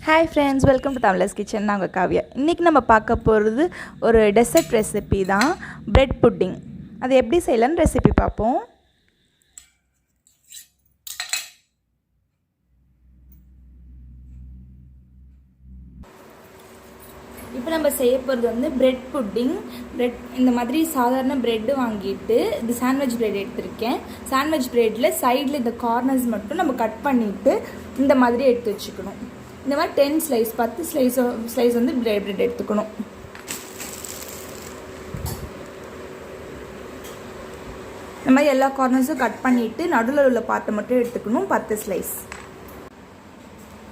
Hi friends, welcome to Tamizhar's kitchen. நான் உங்கள் காவியா. இன்றைக்கி நம்ம பார்க்க போகிறது ஒரு டெசர்ட் ரெசிபி தான், பிரெட் புட்டிங். அது எப்படி செய்யலான்னு ரெசிபி பார்ப்போம். இப்போ நம்ம செய்ய போகிறது வந்து பிரெட் புட்டிங். பிரெட் இந்த மாதிரி சாதாரண ப்ரெட்டு வாங்கிட்டு, இது சாண்ட்விச் ப்ரெட் எடுத்திருக்கேன். சாண்ட்விச் ப்ரெட்டில் சைடில் இந்த கார்னர்ஸ் மட்டும் நம்ம கட் பண்ணிவிட்டு இந்த மாதிரி எடுத்து வச்சுக்கணும். இந்த மாதிரி 10 ஸ்லைஸ் 10 ஸ்லைஸ் வந்து பிரெட் எடுத்துக்கணும். இந்த மாதிரி எல்லா கார்னர்ஸும் கட் பண்ணிவிட்டு நடுவில் உள்ள பார்ட்டை மட்டும் எடுத்துக்கணும். 10 ஸ்லைஸ்.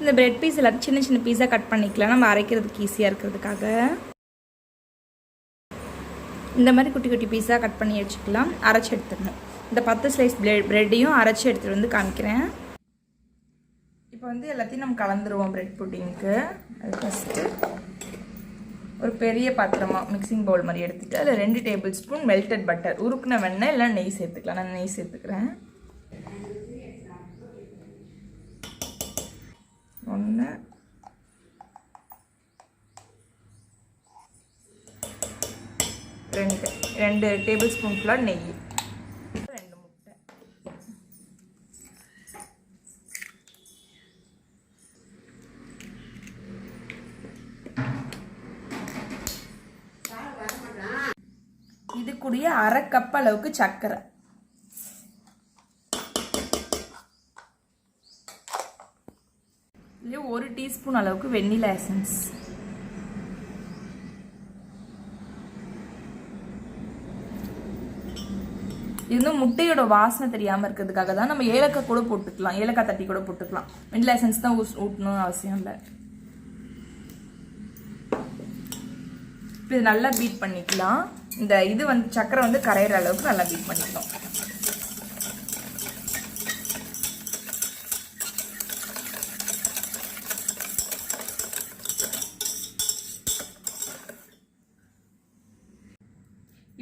இந்த பிரெட் பீஸ் எல்லாத்தையும் சின்ன சின்ன பீஸாக கட் பண்ணிக்கலாம், நம்ம அரைக்கிறதுக்கு ஈஸியாக இருக்கிறதுக்காக. இந்த மாதிரி குட்டி குட்டி பீஸாக கட் பண்ணி வச்சுக்கலாம். அரைச்சி எடுத்துக்கணும். இந்த 10 ஸ்லைஸ் பிரெட்டையும் அரைச்சி எடுத்துகிட்டு வந்து காமிக்கிறேன். இப்போ வந்து எல்லாத்தையும் நம்ம கலந்துருவோம் பிரெட் புட்டிங்க்கு. அது ஃபஸ்ட்டு ஒரு பெரிய பாத்திரமாக மிக்சிங் பவுல் மாதிரி எடுத்துகிட்டு அதில் 2 டேபிள் ஸ்பூன் மெல்டட் பட்டர், உருக்குன வெண்ணெய் இல்லை நெய் சேர்த்துக்கலாம். நான் நெய் சேர்த்துக்கிறேன். 1 2 டேபிள் ஸ்பூன் ஃபுல்லாக நெய், 2 முட்டை. இது கூடிய 1/2 கப் அளவுக்கு சர்க்கரை, இல்லை 1 டீஸ்பூன் அளவுக்கு வெண்ணிலா எசன்ஸ், இது வந்து முட்டையோட வாசனை தெரியாமல் இருக்கிறதுக்காக தான். நம்ம ஏலக்காய் கூட போட்டுக்கலாம், ஏலக்காய் தட்டி கூட போட்டுக்கலாம். வெண்ணிலா எசன்ஸ் தான் ஊட்டணும்னு அவசியம் இல்லை. இது நல்லா பீட் பண்ணிக்கலாம். இந்த இது வந்து சக்கரை வந்து கரையிற அளவுக்கு நல்லா பீட் பண்ணிக்கலாம்.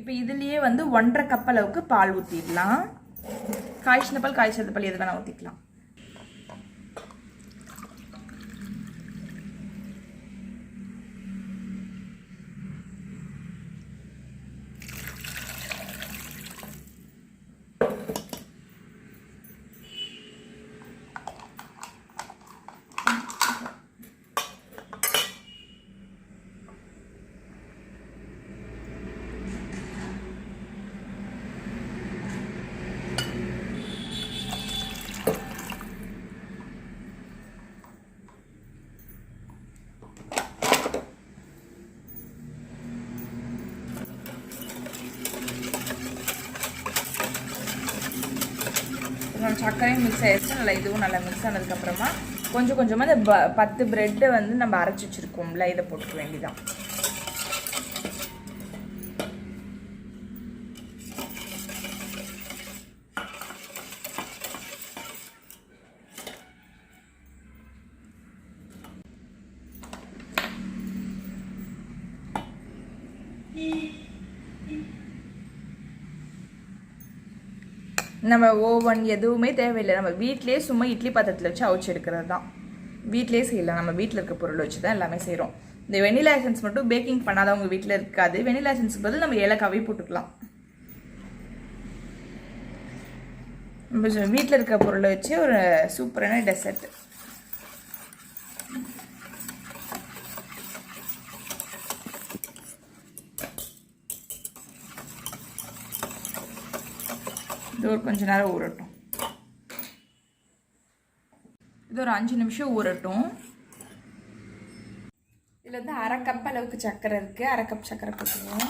இப்போ இதுலயே வந்து 1/2 கப் அளவுக்கு பால் ஊற்றிடலாம். காய்ச்சின பால், காய்ச்சது பால் எது வேணா ஊற்றிக்கலாம். சர்க்கரையும் மிக்ஸ் ஆயிடுச்சு. நல்லா இதுவும் நல்லா மிக்ஸ் ஆனதுக்கப்புறமா கொஞ்சம் கொஞ்சமாக இந்த 10 பிரெட்டை வந்து நம்ம அரைச்சி வச்சுருக்கோம்ல, இதை போட்டுக்க வேண்டியதான். நம்ம ஓவன் எதுவுமே தேவையில்லை. நம்ம வீட்டிலேயே சும்மா இட்லி பாத்திரத்தில் வச்சு அவிச்சு எடுக்கிறது தான். வீட்டிலே செய்யலாம். நம்ம வீட்டில் இருக்க பொருள் வச்சு தான் எல்லாமே செய்கிறோம். இந்த வெனிலா எசன்ஸ் மட்டும் பேக்கிங் பண்ணாதவங்க வீட்டில் இருக்காது. வெனிலா எசன்ஸுக்கு பதில் நம்ம ஏலக்காவே போட்டுக்கலாம். நம்ம வீட்டில் இருக்க பொருளை வச்சு ஒரு சூப்பரான டெசர்ட். இது ஒரு கொஞ்ச நேரம் ஊறட்டும். இது ஒரு 5 நிமிஷம் ஊறட்டும். இதில் வந்து 1/2 கப் அளவுக்கு சர்க்கரை இருக்குது. 1/2 கப் சர்க்கரை போட்டுருவோம்.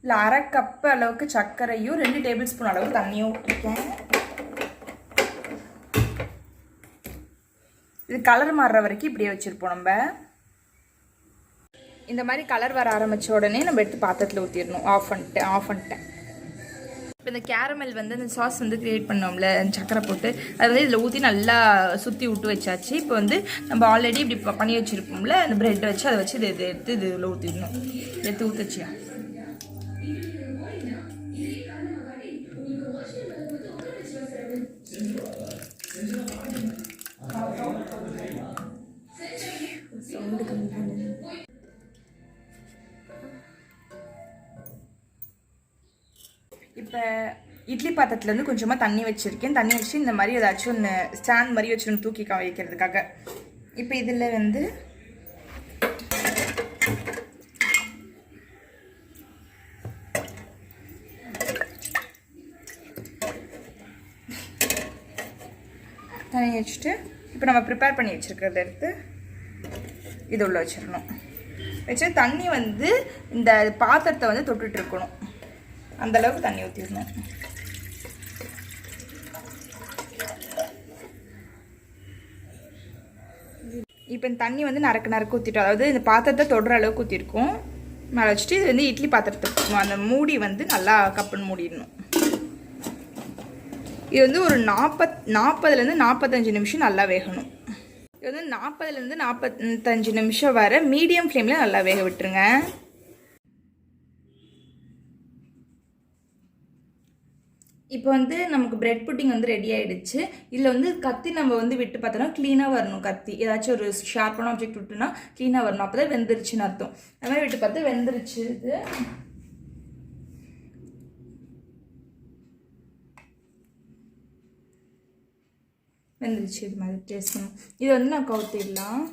இதில் 1/2 கப் அளவுக்கு சர்க்கரையும் 2 டேபிள் ஸ்பூன் அளவு தண்ணியும் ஊற்றிருக்கேன். இது கலர் மாறுற வரைக்கும் இப்படியே வச்சுருப்போம். நம்ம இந்த மாதிரி கலர் வர ஆரம்பித்த உடனே நம்ம எடுத்து பாத்திரத்தில் ஊற்றிடணும். ஆஃப் பண்ணிட்டேன். இப்போ இந்த கேரமல் வந்து அந்த சாஸ் வந்து க்ரியேட் பண்ணோம்ல சக்கரை போட்டு, அதை வந்து இதில் ஊற்றி நல்லா சுற்றி விட்டு வச்சாச்சு. இப்போ வந்து நம்ம ஆல்ரெடி இப்படி பண்ணி வச்சுருப்போம்ல, அந்த ப்ரெட்டை வச்சு அதை வச்சு இதை எடுத்து இதில் ஊற்றிடணும். எடுத்து ஊற்றிச்சியா இப்போ இட்லி பாத்திரத்துலேருந்து கொஞ்சமாக தண்ணி வச்சுருக்கேன். தண்ணி வச்சு இந்த மாதிரி ஏதாச்சும் ஒன்று ஸ்டாண்ட் மாதிரி வச்சுருன்னு தூக்கி வைக்கிறதுக்காக. இப்போ இதில் வந்து தண்ணி வச்சுட்டு இப்போ நம்ம ப்ரிப்பேர் பண்ணி வச்சுருக்கிறத எடுத்து இது உள்ள வச்சிடணும். வச்சு தண்ணி வந்து இந்த பாத்திரத்தை வந்து தொட்டுட்டு இருக்கணும். அந்தளவுக்கு தண்ணி ஊற்றிடணும். இப்போ இந்த தண்ணி வந்து நறுக்கு ஊற்றிட்டோம். அதாவது இந்த பாத்திரத்தை தொடுற அளவுக்கு ஊற்றிருக்கோம். மேலே வச்சுட்டு இது வந்து இட்லி பாத்திரத்துக்கு அந்த மூடி வந்து நல்லா கப்புன்னு மூடிடணும். இது வந்து ஒரு 40லேருந்து 45 நிமிஷம் நல்லா வேகணும். இது வந்து 40லேருந்து 45 நிமிஷம் வர மீடியம் ஃப்ளேமில் நல்லா வேக விட்டுருங்க. இப்போ வந்து நமக்கு பிரெட் புட்டிங் வந்து ரெடி ஆகிடுச்சு. இதில் வந்து கத்தி நம்ம வந்து விட்டு பார்த்தோன்னா க்ளீனாக வரணும். கத்தி ஏதாச்சும் ஒரு ஷார்ப்பான ஆப்ஜெக்ட் விட்டுனா க்ளீனாக வரணும். அப்போ தான் வெந்துருச்சுன்னு அர்த்தம். அது மாதிரி விட்டு பார்த்து வெந்துருச்சு. இது வெந்துருச்சு. இது மாதிரி டேஸ்ட் பண்ணும். இது வந்து நான் கவுத்திடலாம்.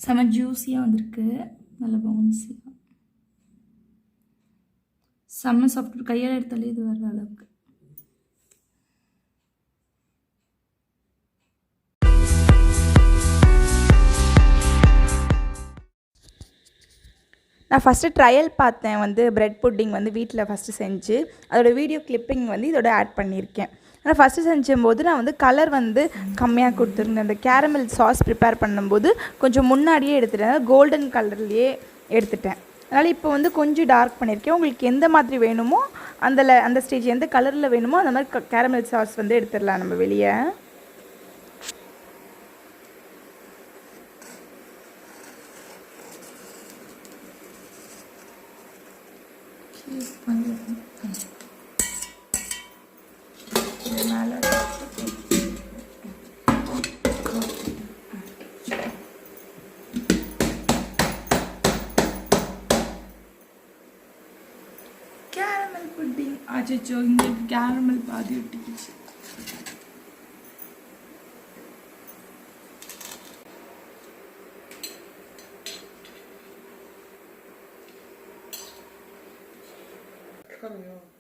செம்ம ஜூஸியாக வந்திருக்கு. நல்ல பவுன்ஸியாக செம்ம சாஃப்ட். கையால் எடுத்தாலே இது வர்ற அளவுக்கு. நான் ஃபஸ்ட்டு ட்ரையல் பார்த்தேன் வந்து பிரெட் புட்டிங் வந்து வீட்டில் ஃபஸ்ட்டு செஞ்சு அதோடய வீடியோ கிளிப்பிங் வந்து இதோட ஆட் பண்ணியிருக்கேன். ஆனால் ஃபஸ்ட்டு செஞ்சும்போது நான் வந்து கலர் வந்து கம்மியாக கொடுத்துருந்தேன். அந்த கேரமல் சாஸ் ப்ரிப்பேர் பண்ணும்போது கொஞ்சம் முன்னாடியே எடுத்துட்டேன். கோல்டன் கலர்லேயே எடுத்துட்டேன். அதனால் இப்போ வந்து கொஞ்சம் டார்க் பண்ணியிருக்கேன். உங்களுக்கு எந்த மாதிரி வேணுமோ அந்த ஸ்டேஜ் எந்த கலரில் வேணுமோ அந்த மாதிரி கேரமல் சாஸ் வந்து எடுத்துடலாம் நம்ம வெளியே. கேரமல் புட்டிங் ஆச்சோ. இங்கே கேரமல் பாதி ஒட்டிக்கிச்சு. Come on.